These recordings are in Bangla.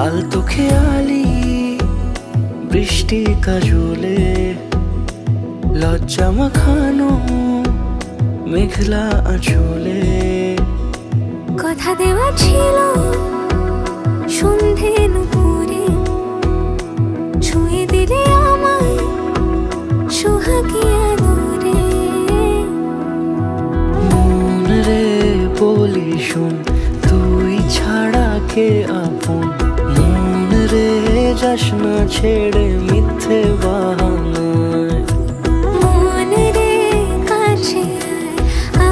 আলতো খেয়ালি বৃষ্টি কাজলে লজ্জা মাখানো মেঘলা আঁচলে কথা দেওয়া ছিল সন্ধে নুপুরে ছুঁয়ে দিলে আমায় সোহাগী আদরে। মন রে বলি শোন তুই ছাড়া কে আপন, মন রে যাস না ছেড়ে মিথ্যে বাহানায়। মন রে কাছে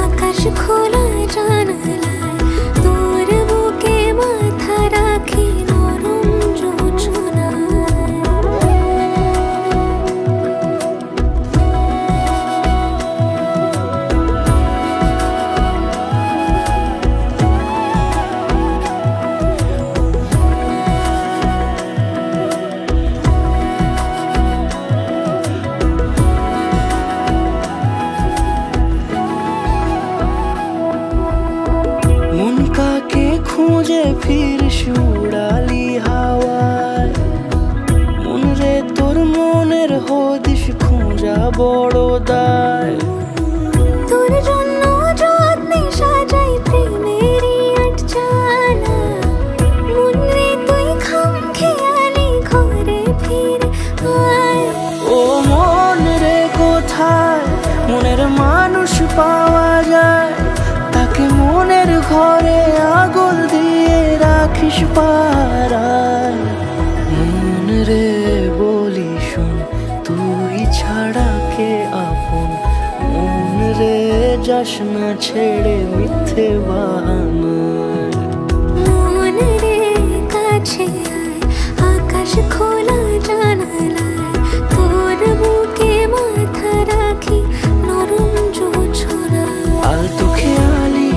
আকাশ খোলা জানালায় তোর বুকে মাথা রাখি নরম যোছনায়। মন কাকে খুঁজে ফিরিস উড়ালি হাওয়ায়, মন রে তোর মনের হদিস খোঁজা বড় দায়। তোর জন্য যত্নে সাজাই প্রেমেরই আটচালা, মন রে তুই খাম খেয়ালি ঘরে ফিরে আয়। ও মন রে কোথায় মনের মানুষ পাওয়া যায়, তাকে মনের ঘরে আগুন দিয়ে রাখিস পাড়ায়। মন রে বলি শোন তুই ছাড়া কে আপন, মন রে যাস না ছেড়ে মিথ্যে বাহানায়। মন রে কাছে আয় আকাশ খোলা জানালায় তোর বুকে মাথা রাখি নরম যোছনায়। আলতো খেয়ালি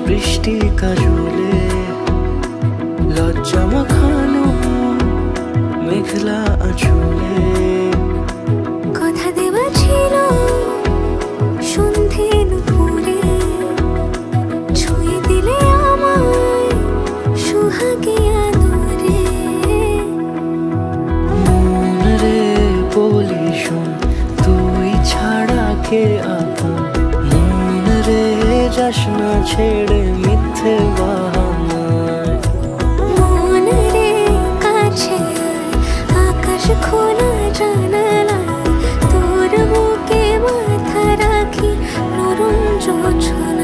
বৃষ্টি কাজলে লজ্জা মাখানো মেঘলা আঁচলে কথা দেওয়া ছিল সন্ধে নুপুরে ছুঁয়ে দিলে আমায় সোহাগী আদরে। মন রে বলি শোন তুই ছাড়া কে আপন, মন রে যাস না ছেড়ে মিথ্যে বাহানায়। মন রে কাছে আয় আকাশ খোলা জানালায় তোর বুকে মাথা রাখি নরম যোছনায়।